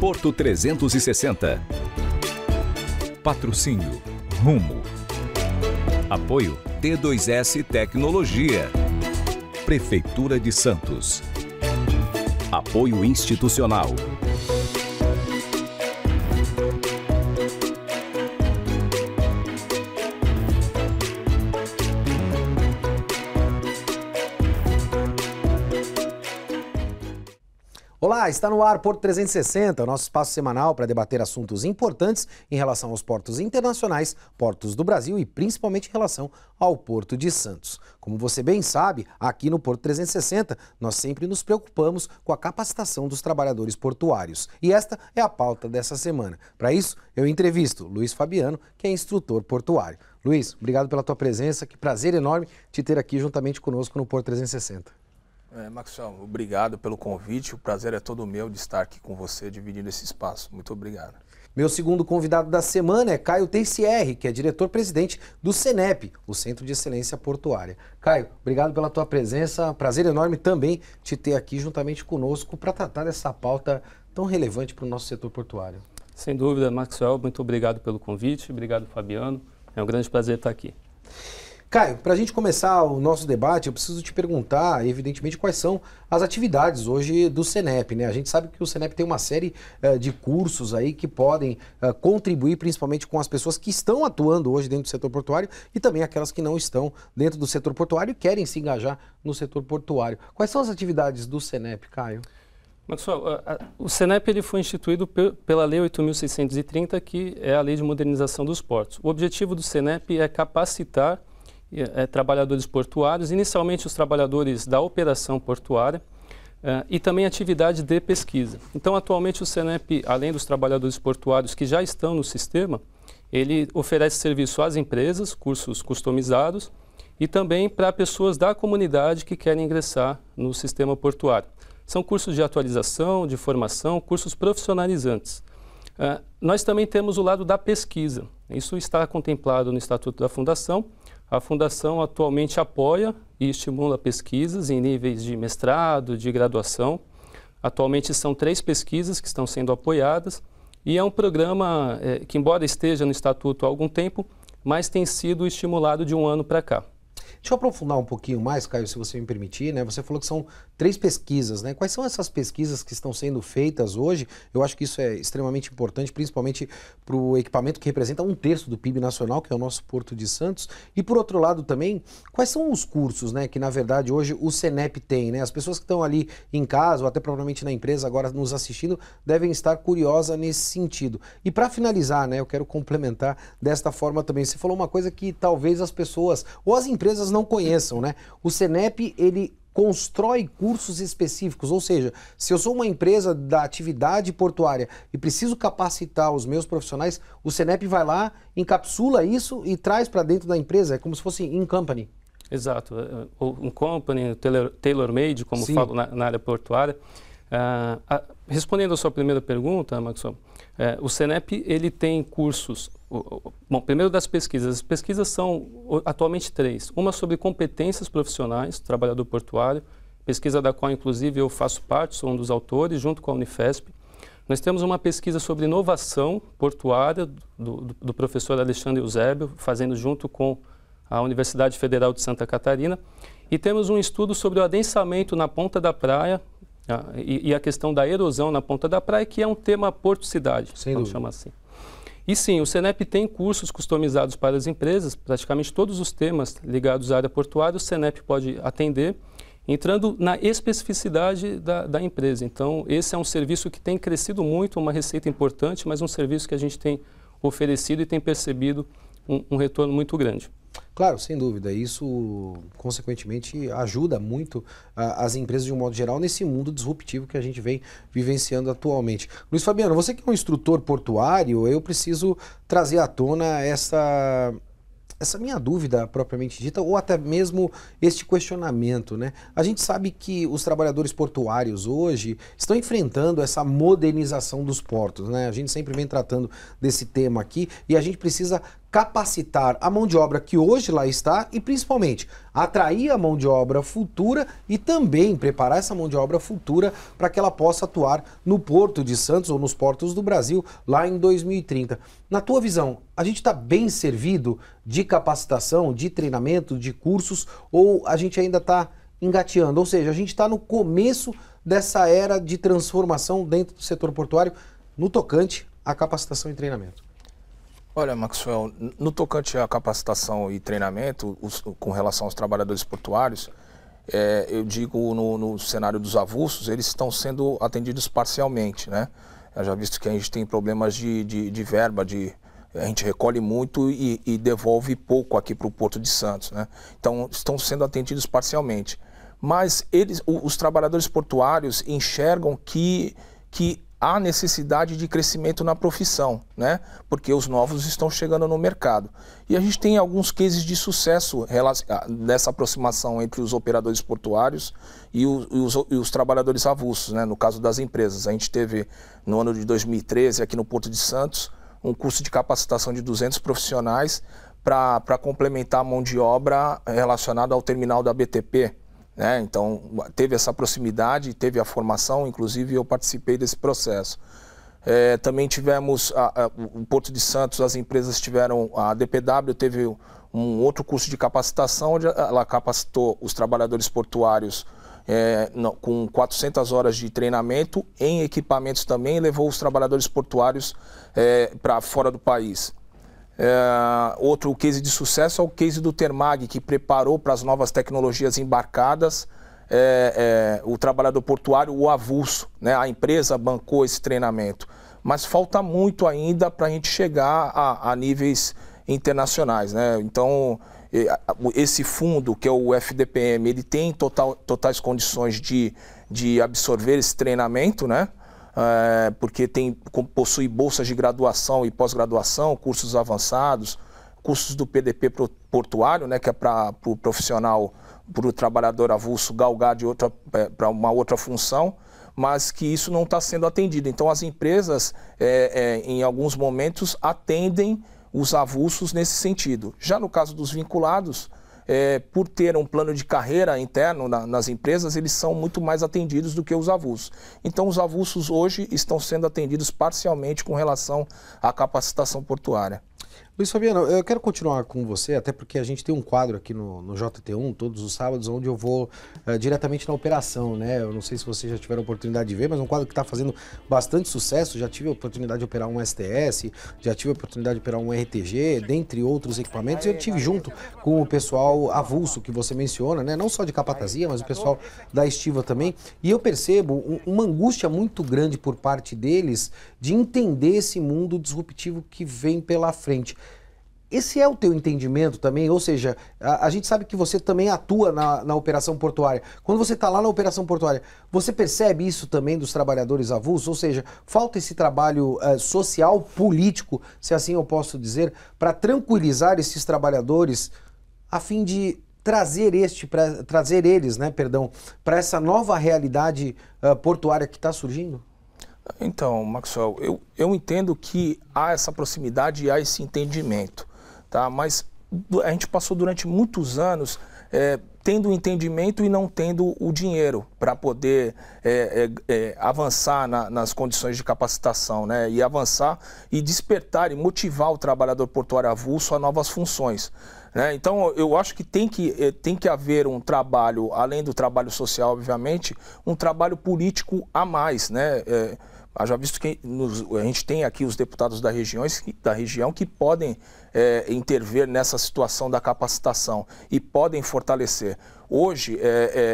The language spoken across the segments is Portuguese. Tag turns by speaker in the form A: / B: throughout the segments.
A: Porto 360. Patrocínio Rumo. Apoio T2S Tecnologia. Prefeitura de Santos. Apoio institucional.
B: Olá, está no ar Porto 360, o nosso espaço semanal para debater assuntos importantes em relação aos portos internacionais, portos do Brasil e principalmente em relação ao Porto de Santos. Como você bem sabe, aqui no Porto 360 nós sempre nos preocupamos com a capacitação dos trabalhadores portuários. E esta é a pauta dessa semana. Para isso, eu entrevisto Luiz Fabiano, que é instrutor portuário. Luiz, obrigado pela tua presença, que prazer enorme te ter aqui juntamente conosco no Porto 360.
C: Maxwell, obrigado pelo convite, o prazer é todo meu de estar aqui com você, dividindo esse espaço. Muito obrigado.
B: Meu segundo convidado da semana é Caio Teissier, que é diretor-presidente do CENEP, o Centro de Excelência Portuária. Caio, obrigado pela tua presença, prazer enorme também te ter aqui juntamente conosco para tratar dessa pauta tão relevante para o nosso setor portuário.
D: Sem dúvida, Maxwell, muito obrigado pelo convite, obrigado, Fabiano, é um grande prazer estar aqui.
B: Caio, para a gente começar o nosso debate, eu preciso te perguntar, evidentemente, quais são as atividades hoje do CENEP, né? A gente sabe que o CENEP tem uma série de cursos aí que podem contribuir principalmente com as pessoas que estão atuando hoje dentro do setor portuário e também aquelas que não estão dentro do setor portuário e querem se engajar no setor portuário. Quais são as atividades do CENEP, Caio?
D: Maxwell, o CENEP ele foi instituído pela Lei 8.630, que é a Lei de Modernização dos Portos. O objetivo do CENEP é capacitar trabalhadores portuários, inicialmente os trabalhadores da operação portuária e também atividade de pesquisa. Então, atualmente o CENEP, além dos trabalhadores portuários que já estão no sistema, ele oferece serviço às empresas, cursos customizados e também para pessoas da comunidade que querem ingressar no sistema portuário. São cursos de atualização, de formação, cursos profissionalizantes. Nós também temos o lado da pesquisa. Isso está contemplado no Estatuto da Fundação. A Fundação atualmente apoia e estimula pesquisas em níveis de mestrado, de graduação. Atualmente são 3 pesquisas que estão sendo apoiadas e é um programa que, embora esteja no Estatuto há algum tempo, mas tem sido estimulado de um ano para cá.
B: Deixa eu aprofundar um pouquinho mais, Caio, se você me permitir, né? Você falou que são 3 pesquisas, né? Quais são essas pesquisas que estão sendo feitas hoje? Eu acho que isso é extremamente importante, principalmente para o equipamento que representa 1/3 do PIB nacional, que é o nosso Porto de Santos. E por outro lado também, quais são os cursos, né, que na verdade hoje o CENEP tem, né? As pessoas que estão ali em casa ou até provavelmente na empresa agora nos assistindo devem estar curiosas nesse sentido. E para finalizar, né, eu quero complementar desta forma também. Você falou uma coisa que talvez as pessoas ou as empresas não conheçam, né? O CENEP, ele constrói cursos específicos, ou seja, se eu sou uma empresa da atividade portuária e preciso capacitar os meus profissionais, o CENEP vai lá, encapsula isso e traz para dentro da empresa, é como se fosse in company.
D: Exato, um company, tailor-made, como falo na área portuária. Respondendo à sua primeira pergunta, Maxwell, o CENEP ele tem cursos. Bom, primeiro das pesquisas. As pesquisas são atualmente 3. Uma sobre competências profissionais, trabalhador portuário, pesquisa da qual inclusive eu faço parte, sou um dos autores, junto com a Unifesp. Nós temos uma pesquisa sobre inovação portuária do professor Alexandre Eusébio, fazendo junto com a Universidade Federal de Santa Catarina. E temos um estudo sobre o adensamento na ponta da praia e a questão da erosão na ponta da praia, que é um tema porto-cidade, vamos chamar assim. E sim, o CENEP tem cursos customizados para as empresas, praticamente todos os temas ligados à área portuária, o CENEP pode atender, entrando na especificidade da empresa. Então, esse é um serviço que tem crescido muito, uma receita importante, mas um serviço que a gente tem oferecido e tem percebido um retorno muito grande.
B: Claro, sem dúvida. Isso, consequentemente, ajuda muito as empresas de um modo geral nesse mundo disruptivo que a gente vem vivenciando atualmente. Luiz Fabiano, você que é um instrutor portuário, eu preciso trazer à tona essa minha dúvida propriamente dita, ou até mesmo este questionamento, né? A gente sabe que os trabalhadores portuários hoje estão enfrentando essa modernização dos portos, né? A gente sempre vem tratando desse tema aqui e a gente precisa capacitar a mão de obra que hoje lá está e principalmente atrair a mão de obra futura e também preparar essa mão de obra futura para que ela possa atuar no Porto de Santos ou nos portos do Brasil lá em 2030. Na tua visão, a gente está bem servido de capacitação, de treinamento, de cursos, ou a gente ainda está engateando? Ou seja, a gente está no começo dessa era de transformação dentro do setor portuário no tocante à capacitação e treinamento.
C: Olha, Maxwell, no tocante à capacitação e treinamento, com relação aos trabalhadores portuários, eu digo no cenário dos avulsos, eles estão sendo atendidos parcialmente, né? Já visto que a gente tem problemas de verba, a gente recolhe muito e devolve pouco aqui para o Porto de Santos, né? Então, estão sendo atendidos parcialmente. Mas os trabalhadores portuários enxergam que há necessidade de crescimento na profissão, né? Porque os novos estão chegando no mercado. E a gente tem alguns cases de sucesso dessa aproximação entre os operadores portuários e os trabalhadores avulsos, né? No caso das empresas. A gente teve, no ano de 2013, aqui no Porto de Santos, um curso de capacitação de 200 profissionais para complementar a mão de obra relacionada ao terminal da BTP. Então, teve essa proximidade, teve a formação, inclusive eu participei desse processo. Também tivemos o Porto de Santos, as empresas tiveram, a DPW teve um outro curso de capacitação, onde ela capacitou os trabalhadores portuários com 400 horas de treinamento em equipamentos também, e levou os trabalhadores portuários para fora do país. Outro case de sucesso é o case do Termag, que preparou para as novas tecnologias embarcadas o trabalhador portuário, o avulso, né? A empresa bancou esse treinamento, mas falta muito ainda para a gente chegar a níveis internacionais, né? Então, esse fundo, que é o FDPM, ele tem totais condições de absorver esse treinamento, né? Porque possui bolsas de graduação e pós-graduação, cursos avançados, cursos do PDP portuário, né, que é para o profissional, para o trabalhador avulso galgar para uma outra função, mas que isso não está sendo atendido. Então as empresas, em alguns momentos, atendem os avulsos nesse sentido. Já no caso dos vinculados, por ter um plano de carreira interno nas empresas, eles são muito mais atendidos do que os avulsos. Então, os avulsos hoje estão sendo atendidos parcialmente com relação à capacitação portuária.
B: Luiz Fabiano, eu quero continuar com você, até porque a gente tem um quadro aqui no JT1, todos os sábados, onde eu vou diretamente na operação, né? Eu não sei se vocês já tiveram a oportunidade de ver, mas é um quadro que está fazendo bastante sucesso. Já tive a oportunidade de operar um STS, já tive a oportunidade de operar um RTG, dentre outros equipamentos. Eu tive junto com o pessoal avulso que você menciona, né? Não só de Capatazia, mas o pessoal da Estiva também. E eu percebo uma angústia muito grande por parte deles de entender esse mundo disruptivo que vem pela frente. Esse é o teu entendimento também? Ou seja, a gente sabe que você também atua na operação portuária. Quando você está lá na operação portuária, você percebe isso também dos trabalhadores avulsos? Ou seja, falta esse trabalho social, político, se assim eu posso dizer, para tranquilizar esses trabalhadores a fim de trazer eles, para essa nova realidade portuária que está surgindo?
C: Então, Maxwell, eu entendo que há essa proximidade e há esse entendimento. Tá? Mas a gente passou durante muitos anos tendo o entendimento e não tendo o dinheiro para poder avançar nas condições de capacitação, né? E avançar e despertar e motivar o trabalhador portuário avulso a novas funções. Né? Então, eu acho que tem que haver um trabalho, além do trabalho social, obviamente, um trabalho político a mais, né? Já visto que a gente tem aqui os deputados da região que podem intervir nessa situação da capacitação e podem fortalecer. Hoje,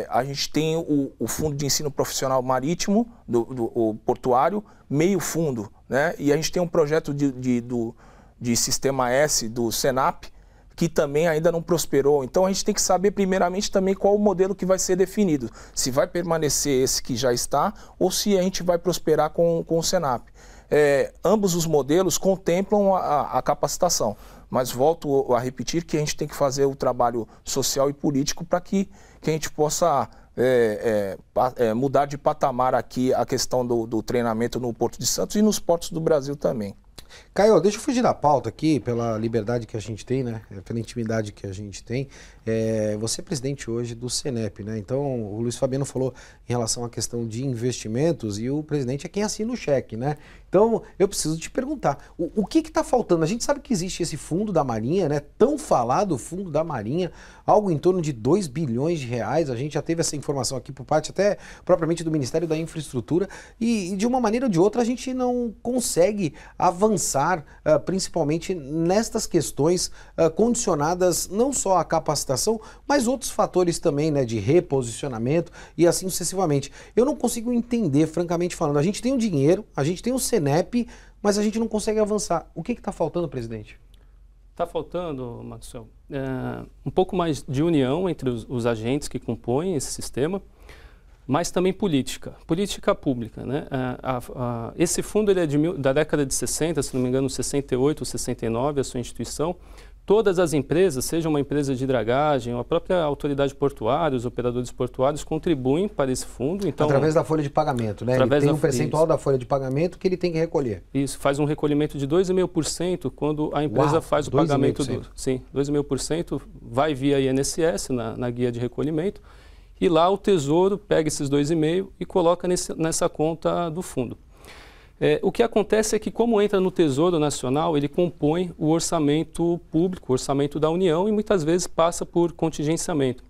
C: a gente tem o Fundo de Ensino Profissional Marítimo, o portuário, meio fundo, né? E a gente tem um projeto de Sistema S do Senap, que também ainda não prosperou. Então a gente tem que saber primeiramente também qual o modelo que vai ser definido. Se vai permanecer esse que já está ou se a gente vai prosperar com o Senap. Ambos os modelos contemplam a capacitação, mas volto a repetir que a gente tem que fazer o trabalho social e político para que a gente possa mudar de patamar aqui a questão do treinamento no Porto de Santos e nos portos do Brasil também.
B: Caio, deixa eu fugir da pauta aqui, pela liberdade que a gente tem, né? Pela intimidade que a gente tem. Você é presidente hoje do Senep, né? Então, o Luiz Fabiano falou em relação à questão de investimentos e o presidente é quem assina o cheque, né? Então, eu preciso te perguntar, o que está faltando? A gente sabe que existe esse fundo da Marinha, né? Tão falado fundo da Marinha, algo em torno de 2 bilhões de reais. A gente já teve essa informação aqui por parte até propriamente do Ministério da Infraestrutura e de uma maneira ou de outra a gente não consegue avançar, principalmente nestas questões condicionadas não só à capacitação, mas outros fatores também, né? De reposicionamento e assim sucessivamente. Eu não consigo entender, francamente falando. A gente tem o dinheiro, a gente tem o Senep, mas a gente não consegue avançar. O que está faltando, presidente?
D: Está faltando, Maxwell, um pouco mais de união entre os agentes que compõem esse sistema, mas também política pública, né? Esse fundo ele é da década de 60, se não me engano, 68 ou 69, a sua instituição. Todas as empresas, seja uma empresa de dragagem ou a própria autoridade portuária, os operadores portuários, contribuem para esse fundo. Então,
B: através da folha de pagamento, né? Ele tem um percentual da folha de pagamento que ele tem que recolher.
D: Isso, faz um recolhimento de 2,5% quando a empresa faz o pagamento do... Sim, 2,5% vai via INSS, na guia de recolhimento, e lá o Tesouro pega esses 2,5% e coloca nessa conta do fundo. O que acontece é que, como entra no Tesouro Nacional, ele compõe o orçamento público, o orçamento da União, e muitas vezes passa por contingenciamento.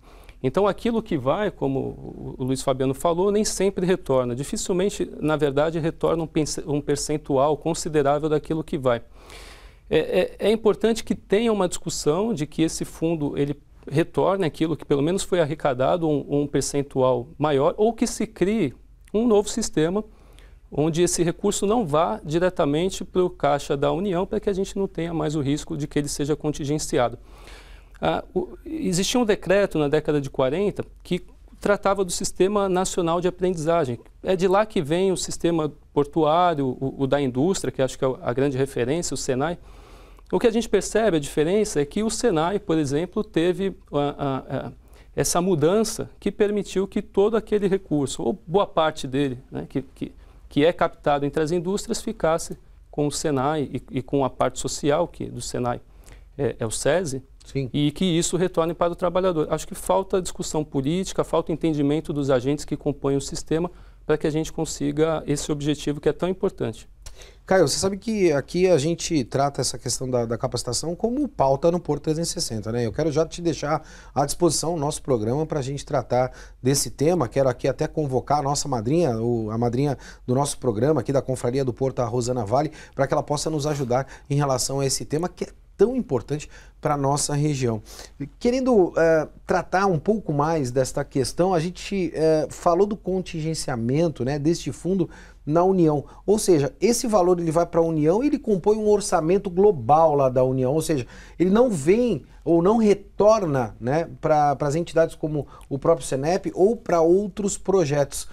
D: Então, aquilo que vai, como o Luiz Fabiano falou, nem sempre retorna. Dificilmente, na verdade, retorna um percentual considerável daquilo que vai. É importante que tenha uma discussão de que esse fundo ele retorne aquilo que pelo menos foi arrecadado, um percentual maior, ou que se crie um novo sistema onde esse recurso não vá diretamente para o caixa da União, para que a gente não tenha mais o risco de que ele seja contingenciado. Existia um decreto na década de 40 que tratava do Sistema Nacional de Aprendizagem. É de lá que vem o sistema portuário, o da indústria, que acho que é a grande referência, o Senai. O que a gente percebe, a diferença, é que o Senai, por exemplo, teve essa mudança que permitiu que todo aquele recurso, ou boa parte dele, né, que é captado entre as indústrias, ficasse com o Senai e com a parte social, que do Senai é o SESI,
B: sim,
D: e que isso retorne para o trabalhador. Acho que falta discussão política, falta entendimento dos agentes que compõem o sistema para que a gente consiga esse objetivo que é tão importante.
B: Caio, você sabe que aqui a gente trata essa questão da capacitação como pauta no Porto 360, né? Eu quero já te deixar à disposição o nosso programa para a gente tratar desse tema. Quero aqui até convocar a nossa madrinha, a madrinha do nosso programa aqui da Confraria do Porto, a Rosana Vale, para que ela possa nos ajudar em relação a esse tema que é tão importante para a nossa região. Querendo tratar um pouco mais desta questão, a gente falou do contingenciamento, né, deste fundo na União. Ou seja, esse valor ele vai para a União e ele compõe um orçamento global lá da União. Ou seja, ele não vem ou não retorna, né, para as entidades como o próprio Senep ou para outros projetos.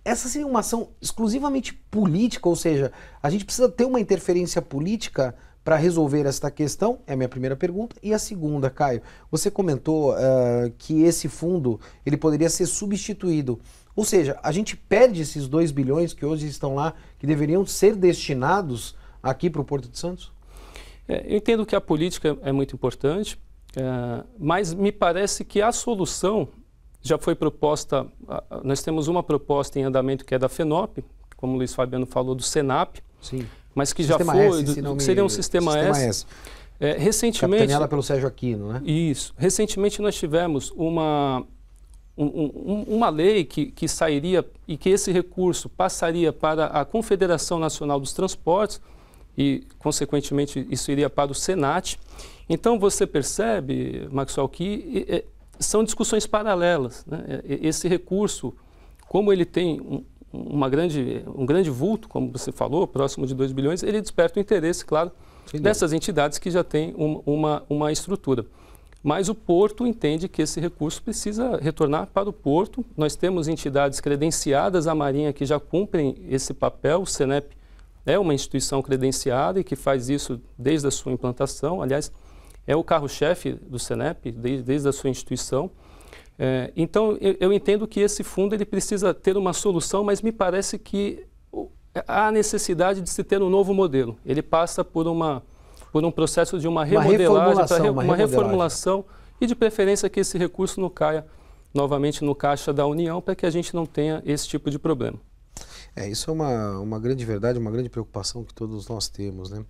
B: Essa seria uma ação exclusivamente política, ou seja, a gente precisa ter uma interferência política para resolver esta questão? É a minha primeira pergunta. E a segunda, Caio, você comentou que esse fundo ele poderia ser substituído. Ou seja, a gente perde esses 2 bilhões que hoje estão lá, que deveriam ser destinados aqui para o Porto de Santos?
D: Eu entendo que a política é muito importante, mas me parece que a solução já foi proposta. Nós temos uma proposta em andamento que é da FENOP, como o Luiz Fabiano falou, do Senap.
B: Sim.
D: Mas que já foi, seria um sistema S. Recentemente,
B: capitaneada pelo Sérgio Aquino, né?
D: Isso. Recentemente nós tivemos uma lei que sairia e que esse recurso passaria para a Confederação Nacional dos Transportes e, consequentemente, isso iria para o Senat. Então, você percebe, Maxwell, que são discussões paralelas, né? Esse recurso, como ele tem um grande vulto, como você falou, próximo de 2 bilhões, ele desperta o interesse, claro, dessas entidades que já têm uma estrutura. Mas o Porto entende que esse recurso precisa retornar para o Porto. Nós temos entidades credenciadas à Marinha que já cumprem esse papel. O Senep é uma instituição credenciada e que faz isso desde a sua implantação. Aliás, é o carro-chefe do Senep, desde a sua instituição. Então, eu entendo que esse fundo ele precisa ter uma solução, mas me parece que há necessidade de se ter um novo modelo. Ele passa por um processo de uma remodelagem, uma reformulação e de preferência que esse recurso não caia novamente no caixa da União para que a gente não tenha esse tipo de problema.
B: Isso é uma grande verdade, uma grande preocupação que todos nós temos, né?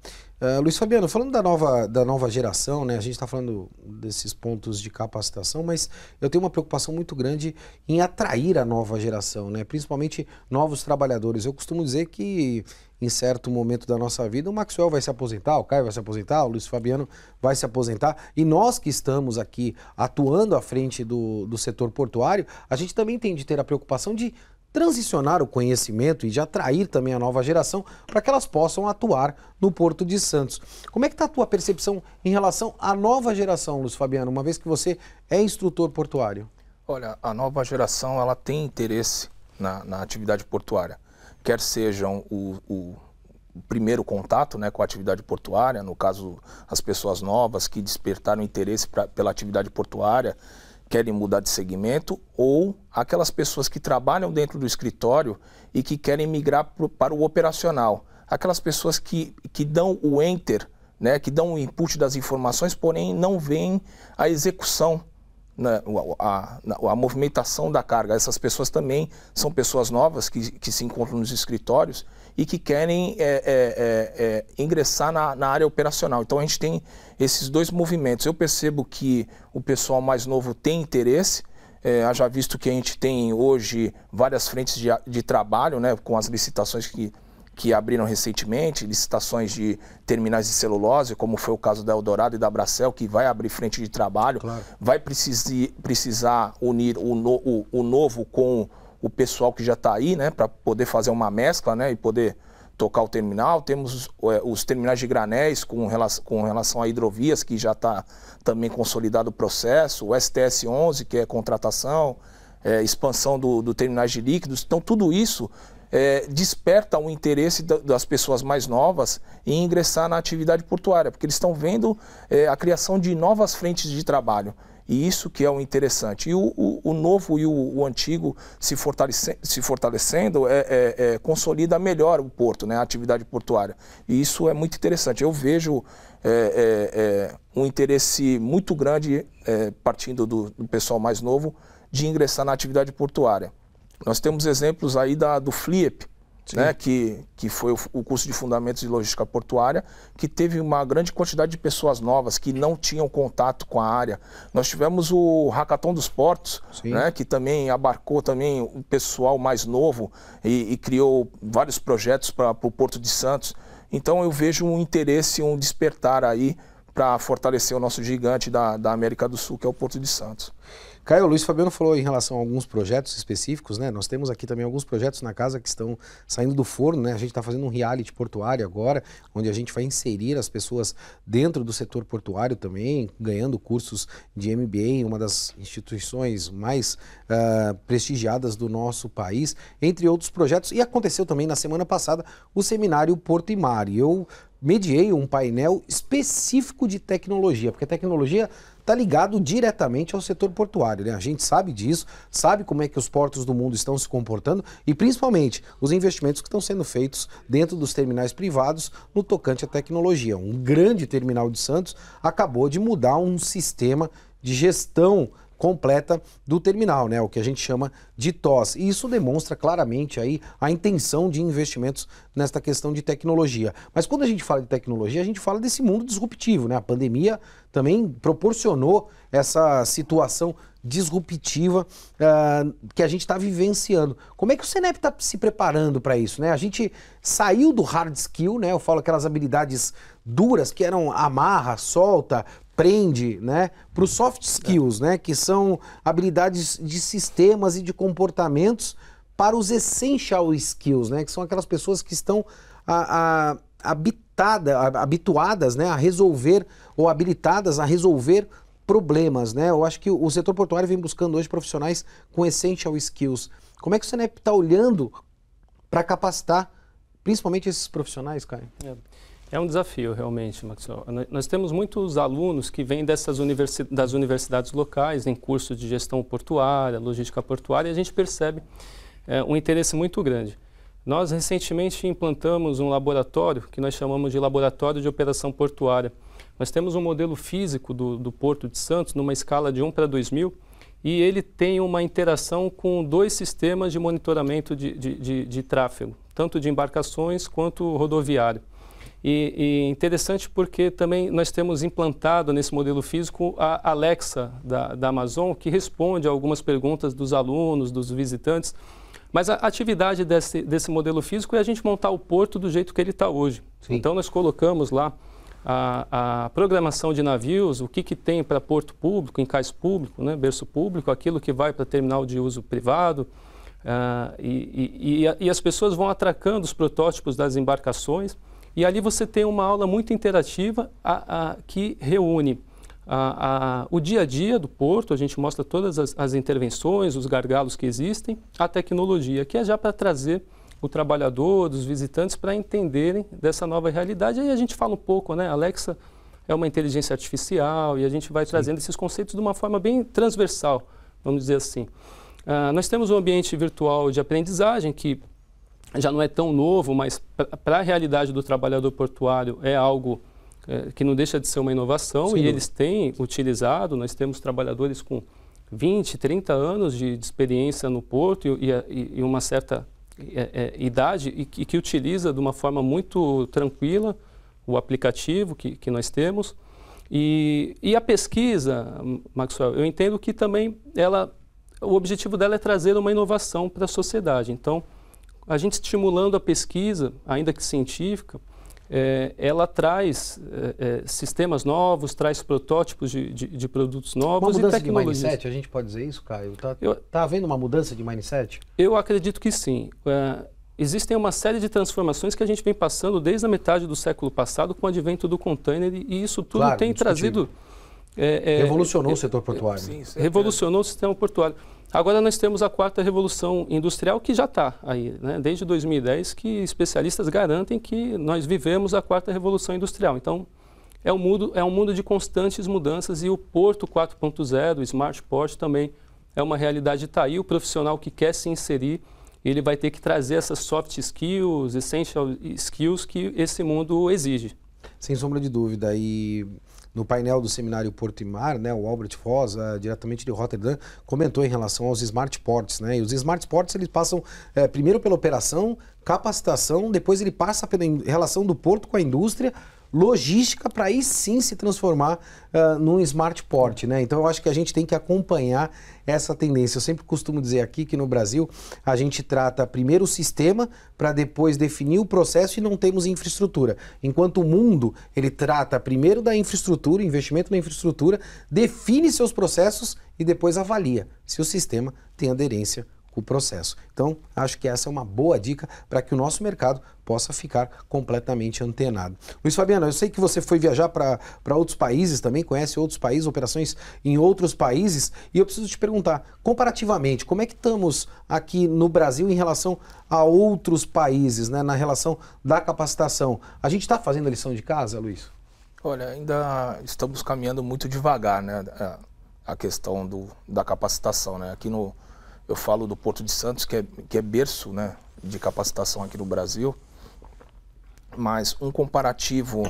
B: Luiz Fabiano, falando da nova geração, né? A gente está falando desses pontos de capacitação, mas eu tenho uma preocupação muito grande em atrair a nova geração, né? Principalmente novos trabalhadores. Eu costumo dizer que em certo momento da nossa vida o Maxwell vai se aposentar, o Caio vai se aposentar, o Luiz Fabiano vai se aposentar, e nós que estamos aqui atuando à frente do setor portuário, a gente também tem de ter a preocupação de transicionar o conhecimento e de atrair também a nova geração para que elas possam atuar no Porto de Santos. Como é que está a tua percepção em relação à nova geração, Luiz Fabiano, uma vez que você é instrutor portuário?
C: Olha, a nova geração ela tem interesse na atividade portuária, quer sejam o primeiro contato, né, com a atividade portuária, no caso as pessoas novas que despertaram interesse pela atividade portuária, querem mudar de segmento, ou aquelas pessoas que trabalham dentro do escritório e que querem migrar para o operacional. Aquelas pessoas que dão o enter, né, que dão o input das informações, porém não veem a execução, né, a movimentação da carga. Essas pessoas também são pessoas novas que se encontram nos escritórios e que querem ingressar na área operacional. Então a gente tem esses dois movimentos. Eu percebo que o pessoal mais novo tem interesse, haja visto que a gente tem hoje várias frentes de trabalho, né, com as licitações que abriram recentemente, licitações de terminais de celulose, como foi o caso da Eldorado e da Bracel, que vai abrir frente de trabalho, claro. Vai precisar unir o novo com o pessoal que já está aí, né, para poder fazer uma mescla, né, e poder tocar o terminal. Temos os terminais de granéis com relação a hidrovias, que já está também consolidado o processo, o STS-11, que é contratação, expansão do terminais de líquidos. Então, tudo isso desperta o interesse das pessoas mais novas em ingressar na atividade portuária, porque eles estão vendo a criação de novas frentes de trabalho. E isso que é o interessante. E o novo e o antigo se fortalecendo consolida melhor o porto, né, a atividade portuária. E isso é muito interessante. Eu vejo um interesse muito grande, partindo do pessoal mais novo, de ingressar na atividade portuária. Nós temos exemplos aí do FLIEP, né, que foi o curso de Fundamentos de Logística Portuária, que teve uma grande quantidade de pessoas novas que não tinham contato com a área. Nós tivemos o Hackathon dos Portos, né, que também abarcou também o pessoal mais novo e criou vários projetos para o Porto de Santos. Então eu vejo um interesse, um despertar aí para fortalecer o nosso gigante da América do Sul, que é o Porto de Santos.
B: Caio, o Luiz Fabiano falou em relação a alguns projetos específicos, né? Nós temos aqui também alguns projetos na casa que estão saindo do forno, né? A gente está fazendo um reality portuário agora, onde a gente vai inserir as pessoas dentro do setor portuário também, ganhando cursos de MBA, uma das instituições mais prestigiadas do nosso país, entre outros projetos. E aconteceu também na semana passada o seminário Porto e Mar. E eu mediei um painel específico de tecnologia, porque a tecnologia está ligado diretamente ao setor portuário, né? A gente sabe disso, sabe como é que os portos do mundo estão se comportando e principalmente os investimentos que estão sendo feitos dentro dos terminais privados no tocante à tecnologia. Um grande terminal de Santos acabou de mudar um sistema de gestão completa do terminal, né? O que a gente chama de TOS. E isso demonstra claramente aí a intenção de investimentos nesta questão de tecnologia. Mas quando a gente fala de tecnologia, a gente fala desse mundo disruptivo, né? A pandemia também proporcionou essa situação disruptiva que a gente está vivenciando. Como é que o Senep está se preparando para isso, né? A gente saiu do hard skill, né? Eu falo aquelas habilidades duras que eram amarra, solta, prende, né, para os soft skills, né, que são habilidades de sistemas e de comportamentos, para os essential skills, né, que são aquelas pessoas que estão habituadas, né, a resolver ou habilitadas a resolver problemas, né. Eu acho que o setor portuário vem buscando hoje profissionais com essential skills. Como é que o Senep está olhando para capacitar principalmente esses profissionais, Caio?
D: É um desafio, realmente, Maxwell. Nós temos muitos alunos que vêm das universidades locais, em cursos de gestão portuária, logística portuária, e a gente percebe um interesse muito grande. Nós recentemente implantamos um laboratório que nós chamamos de Laboratório de Operação Portuária. Nós temos um modelo físico do Porto de Santos numa escala de 1 para 2000 e ele tem uma interação com 2 sistemas de monitoramento de tráfego, tanto de embarcações quanto rodoviário. E interessante porque também nós temos implantado nesse modelo físico a Alexa da Amazon, que responde a algumas perguntas dos alunos, dos visitantes. Mas a atividade desse modelo físico é a gente montar o porto do jeito que ele está hoje. Sim. Então nós colocamos lá a programação de navios, o que tem para porto público, encaixe público, né, berço público, aquilo que vai para terminal de uso privado, e as pessoas vão atracando os protótipos das embarcações, e ali você tem uma aula muito interativa que reúne o dia a dia do porto, a gente mostra todas as intervenções, os gargalos que existem, a tecnologia, que é já para trazer o trabalhador, dos visitantes, para entenderem dessa nova realidade. Aí a gente fala um pouco, né? Alexa é uma inteligência artificial e a gente vai trazendo esses conceitos de uma forma bem transversal, vamos dizer assim. Nós temos um ambiente virtual de aprendizagem que já não é tão novo, mas para a realidade do trabalhador portuário é algo que não deixa de ser uma inovação. Sim. E eles têm utilizado. Nós temos trabalhadores com 20, 30 anos de experiência no porto e uma certa idade e que utiliza de uma forma muito tranquila o aplicativo que nós temos. E a pesquisa, Maxwell, eu entendo que também o objetivo dela é trazer uma inovação para a sociedade. Então, a gente estimulando a pesquisa, ainda que científica, ela traz sistemas novos, traz protótipos de produtos novos e tecnologias. Uma mudança de
B: mindset, a gente pode dizer isso, Caio? Está havendo uma mudança de mindset?
D: Eu acredito que sim. Existem uma série de transformações que a gente vem passando desde a metade do século passado com o advento do container e isso tudo tem trazido...
B: revolucionou o setor portuário.
D: Sim, revolucionou o sistema portuário. Agora nós temos a 4ª revolução industrial que já está aí, né? Desde 2010 que especialistas garantem que nós vivemos a 4ª revolução industrial. Então é um mundo de constantes mudanças e o Porto 4.0, o Smart Port também é uma realidade. Está aí o profissional que quer se inserir, ele vai ter que trazer essas soft skills, essential skills que esse mundo exige.
B: Sem sombra de dúvida. E no painel do seminário Porto e Mar, né, o Albert Voss, diretamente de Rotterdam, comentou em relação aos Smart Ports, né? E os Smart Ports, eles passam primeiro pela operação, capacitação, depois ele passa pela relação do porto com a indústria, logística, para aí sim se transformar num Smart Port, né? Então eu acho que a gente tem que acompanhar essa tendência. Eu sempre costumo dizer aqui que no Brasil a gente trata primeiro o sistema para depois definir o processo e não temos infraestrutura. Enquanto o mundo, ele trata primeiro da infraestrutura, investimento na infraestrutura, define seus processos e depois avalia se o sistema tem aderência com o processo. Então, acho que essa é uma boa dica para que o nosso mercado possa ficar completamente antenado. Luiz Fabiano, eu sei que você foi viajar para outros países também, conhece outros países, operações em outros países, e eu preciso te perguntar, comparativamente, como é que estamos aqui no Brasil em relação a outros países, né, na relação da capacitação? A gente está fazendo a lição de casa, Luiz?
C: Olha, ainda estamos caminhando muito devagar, né, a questão da capacitação, né, eu falo do Porto de Santos, que é berço, né, de capacitação aqui no Brasil, mas um comparativo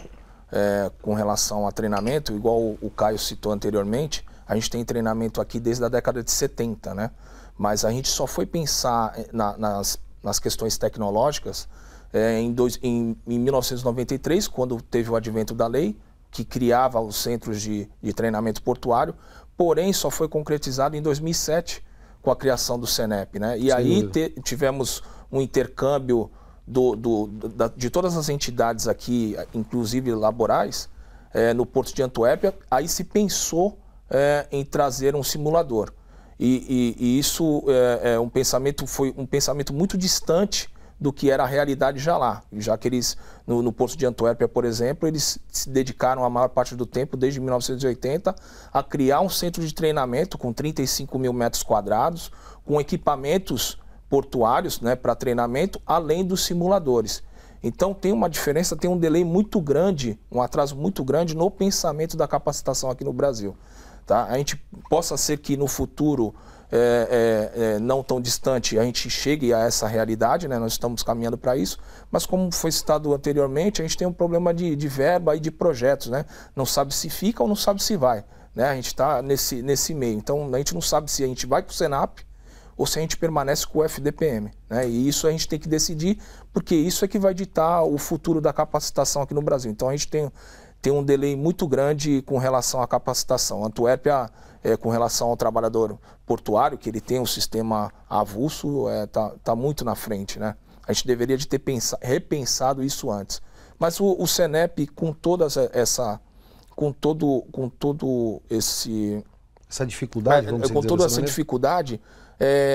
C: com relação a treinamento, igual o Caio citou anteriormente, a gente tem treinamento aqui desde a década de 70, né, mas a gente só foi pensar nas questões tecnológicas em 1993, quando teve o advento da lei, que criava os centros de treinamento portuário, porém só foi concretizado em 2007, com a criação do CENEP, né? E aí tivemos um intercâmbio de todas as entidades aqui, inclusive laborais, no Porto de Antuérpia. Aí se pensou em trazer um simulador. E isso foi um pensamento muito distante do que era a realidade já que eles, no Porto de Antuérpia, por exemplo, eles se dedicaram a maior parte do tempo, desde 1980, a criar um centro de treinamento com 35 mil metros quadrados, com equipamentos portuários, né, para treinamento, além dos simuladores. Então tem uma diferença, tem um delay muito grande, um atraso muito grande no pensamento da capacitação aqui no Brasil. Tá? A gente possa ser que no futuro não tão distante a gente chegue a essa realidade, né? Nós estamos caminhando para isso, mas como foi citado anteriormente, a gente tem um problema de verba e de projetos, né? Não sabe se fica ou não sabe se vai, né? A gente está nesse meio, então a gente não sabe se a gente vai para o Senap ou se a gente permanece com o FDPM, né? E isso a gente tem que decidir, porque isso é que vai ditar o futuro da capacitação aqui no Brasil. Então a gente tem um delay muito grande com relação à capacitação. A Antuérpia, com relação ao trabalhador portuário, que ele tem um sistema avulso, tá muito na frente, né? A gente deveria de ter repensado isso antes. Mas o Senep, com toda essa
B: dificuldade, vamos dizer,
C: com toda essa dificuldade,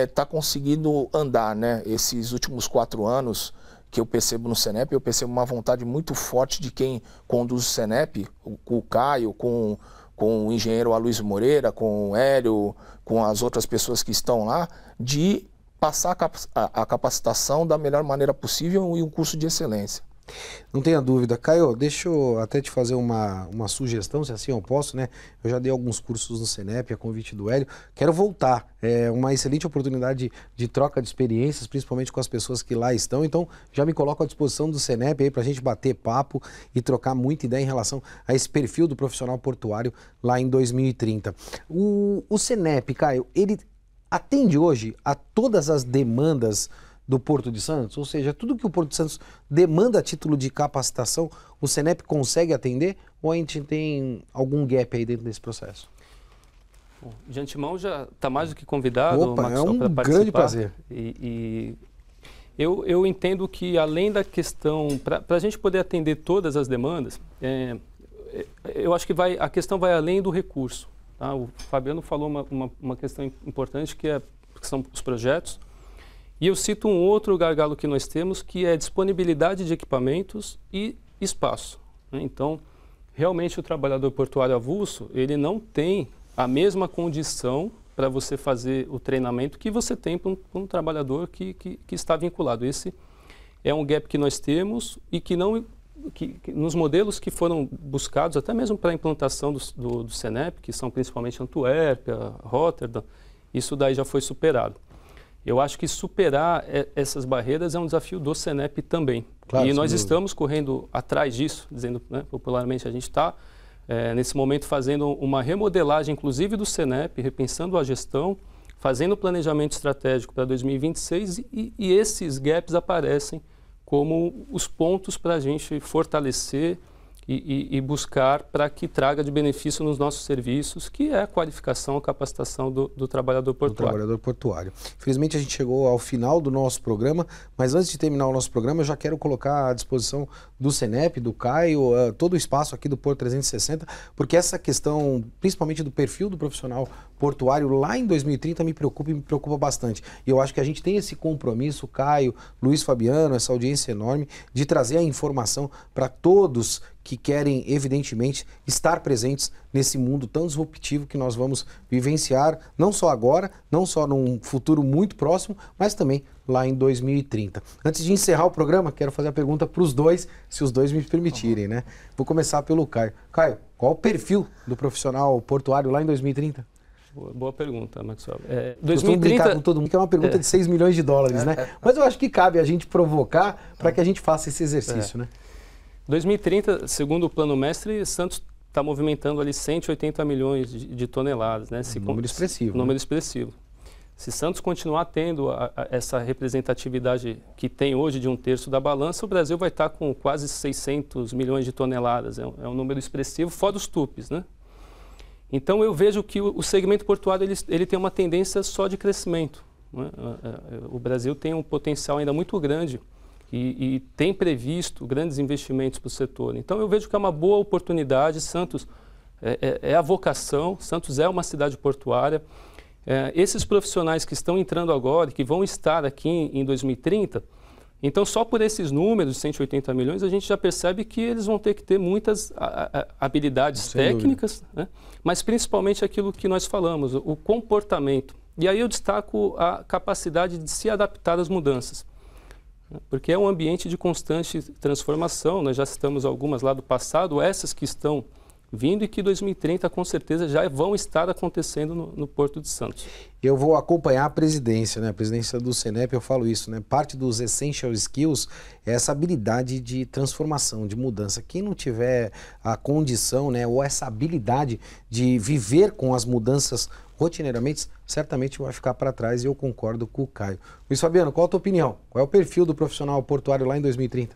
C: está conseguindo andar, né? Esses últimos 4 anos que eu percebo no Senep, eu percebo uma vontade muito forte de quem conduz o Senep, com o Caio, com o engenheiro Aloysio Moreira, com o Hélio, com as outras pessoas que estão lá, de passar a capacitação da melhor maneira possível e um curso de excelência.
B: Não tenha dúvida. Caio, deixa eu até te fazer uma sugestão, se assim eu posso, né? Eu já dei alguns cursos no Senep, a convite do Hélio. Quero voltar. É uma excelente oportunidade de troca de experiências, principalmente com as pessoas que lá estão. Então, já me coloco à disposição do Senep aí para a gente bater papo e trocar muita ideia em relação a esse perfil do profissional portuário lá em 2030. O Senep, Caio, ele atende hoje a todas as demandas do Porto de Santos? Ou seja, tudo que o Porto de Santos demanda a título de capacitação, o Senep consegue atender ou a gente tem algum gap aí dentro desse processo?
D: Bom, de antemão já está mais do que convidado.
B: Opa, é um grande prazer.
D: Eu entendo que além da questão, para a gente poder atender todas as demandas, eu acho que a questão vai além do recurso. Tá? O Fabiano falou uma questão importante que são os projetos. E eu cito um outro gargalo que nós temos, que é a disponibilidade de equipamentos e espaço, né? Então, realmente o trabalhador portuário avulso, ele não tem a mesma condição para você fazer o treinamento que você tem para um trabalhador que está vinculado. Esse é um gap que nós temos e que nos modelos que foram buscados, até mesmo para a implantação do Senep, que são principalmente Antuérpia, Rotterdam, isso daí já foi superado. Eu acho que superar essas barreiras é um desafio do Senep também. Claro, e nós estamos correndo atrás disso, dizendo, né, popularmente, a gente está, nesse momento, fazendo uma remodelagem, inclusive do Senep, repensando a gestão, fazendo planejamento estratégico para 2026 e esses gaps aparecem como os pontos para a gente fortalecer e buscar para que traga de benefício nos nossos serviços, que é a qualificação, a capacitação do trabalhador portuário.
B: Infelizmente a gente chegou ao final do nosso programa, mas antes de terminar o nosso programa, eu já quero colocar à disposição do Senep, do Caio, todo o espaço aqui do Porto 360, porque essa questão, principalmente do perfil do profissional portuário lá em 2030 me preocupa bastante. E eu acho que a gente tem esse compromisso, Caio, Luiz Fabiano, essa audiência enorme, de trazer a informação para todos que querem, evidentemente, estar presentes nesse mundo tão disruptivo que nós vamos vivenciar, não só agora, não só num futuro muito próximo, mas também lá em 2030. Antes de encerrar o programa, quero fazer a pergunta para os dois, se os dois me permitirem, né? Vou começar pelo Caio. Caio, qual o perfil do profissional portuário lá em 2030?
D: Boa pergunta, Maxwell.
B: 2030 brincar com todo mundo, que é uma pergunta de 6 milhões de dólares, né? Mas eu acho que cabe a gente provocar para que a gente faça esse exercício, né?
D: 2030, segundo o Plano Mestre, Santos está movimentando ali 180 milhões de toneladas, né?
B: Número expressivo.
D: Número expressivo. Se Santos continuar tendo essa representatividade que tem hoje de 1/3 da balança, o Brasil vai estar com quase 600 milhões de toneladas. É um número expressivo, fora os tupes, né? Então eu vejo que o segmento portuário ele tem uma tendência só de crescimento, né? O Brasil tem um potencial ainda muito grande e tem previsto grandes investimentos para o setor. Então eu vejo que é uma boa oportunidade. Santos é a vocação, Santos é uma cidade portuária. Esses profissionais que estão entrando agora, que vão estar aqui em 2030, então só por esses números de 180 milhões, a gente já percebe que eles vão ter que ter muitas habilidades técnicas, né? Mas principalmente aquilo que nós falamos, o comportamento. E aí eu destaco a capacidade de se adaptar às mudanças, porque é um ambiente de constante transformação. Nós já citamos algumas lá do passado, essas que estão vindo e que 2030 com certeza já vão estar acontecendo no Porto de Santos.
B: Eu vou acompanhar a presidência, né? A presidência do Senep, eu falo isso, né? Parte dos essential skills é essa habilidade de transformação, de mudança. Quem não tiver a condição, né, ou essa habilidade de viver com as mudanças rotineiramente, certamente vai ficar para trás, e eu concordo com o Caio. Luiz Fabiano, qual a tua opinião? Qual é o perfil do profissional portuário lá em 2030?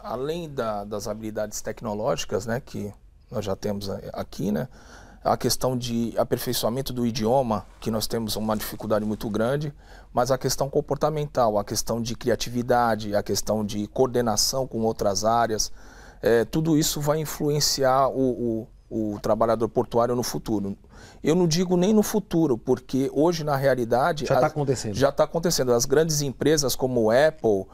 C: Além das habilidades tecnológicas, né, que nós já temos aqui, né, a questão de aperfeiçoamento do idioma, que nós temos uma dificuldade muito grande, mas a questão comportamental, a questão de criatividade, a questão de coordenação com outras áreas, tudo isso vai influenciar o trabalhador portuário no futuro. Eu não digo nem no futuro, porque hoje, na realidade...
B: Já está acontecendo.
C: Já está acontecendo. As grandes empresas como a Apple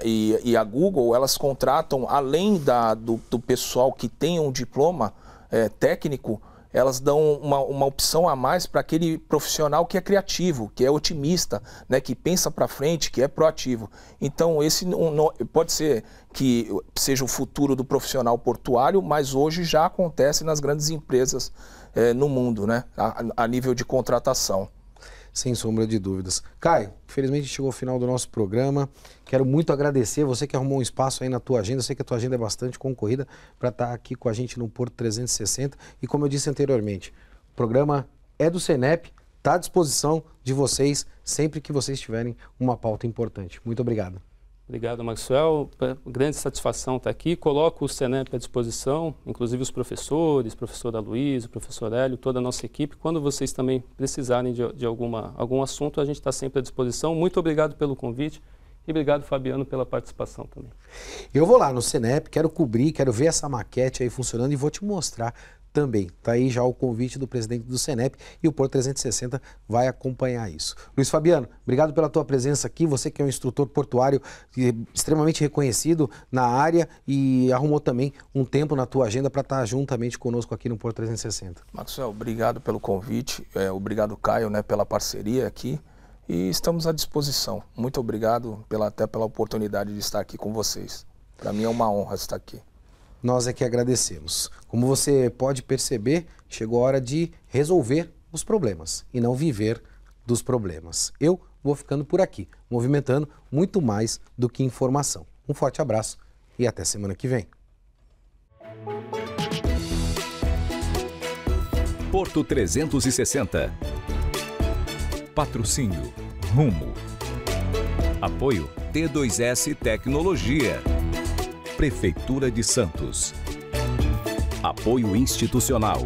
C: e a Google, elas contratam, além do pessoal que tem um diploma técnico, elas dão uma opção a mais para aquele profissional que é criativo, que é otimista, né, que pensa para frente, que é proativo. Então, esse pode ser que seja o futuro do profissional portuário, mas hoje já acontece nas grandes empresas no mundo, né, a nível de contratação.
B: Sem sombra de dúvidas. Caio, infelizmente chegou ao final do nosso programa. Quero muito agradecer você que arrumou um espaço aí na tua agenda. Eu sei que a tua agenda é bastante concorrida para estar aqui com a gente no Porto 360. E como eu disse anteriormente, o programa é do Senep, está à disposição de vocês sempre que vocês tiverem uma pauta importante. Muito obrigado.
D: Obrigado, Maxwell. Grande satisfação estar aqui. Coloco o Senep à disposição, inclusive os professores, professor Aloysio, professor Hélio, toda a nossa equipe. Quando vocês também precisarem de algum assunto, a gente está sempre à disposição. Muito obrigado pelo convite e obrigado, Fabiano, pela participação também.
B: Eu vou lá no Senep, quero cobrir, quero ver essa maquete aí funcionando e vou te mostrar também. Está aí já o convite do presidente do Senep e o Porto 360 vai acompanhar isso. Luiz Fabiano, obrigado pela tua presença aqui, você que é um instrutor portuário extremamente reconhecido na área e arrumou também um tempo na tua agenda para estar juntamente conosco aqui no Porto 360.
C: Maxwell, obrigado pelo convite, obrigado, Caio, né, pela parceria aqui e estamos à disposição. Muito obrigado até pela oportunidade de estar aqui com vocês. Para mim é uma honra estar aqui.
B: Nós é que agradecemos. Como você pode perceber, chegou a hora de resolver os problemas e não viver dos problemas. Eu vou ficando por aqui, movimentando muito mais do que informação. Um forte abraço e até semana que vem.
A: Porto 360. Patrocínio Rumo. Apoio T2S Tecnologia. Prefeitura de Santos. Apoio institucional.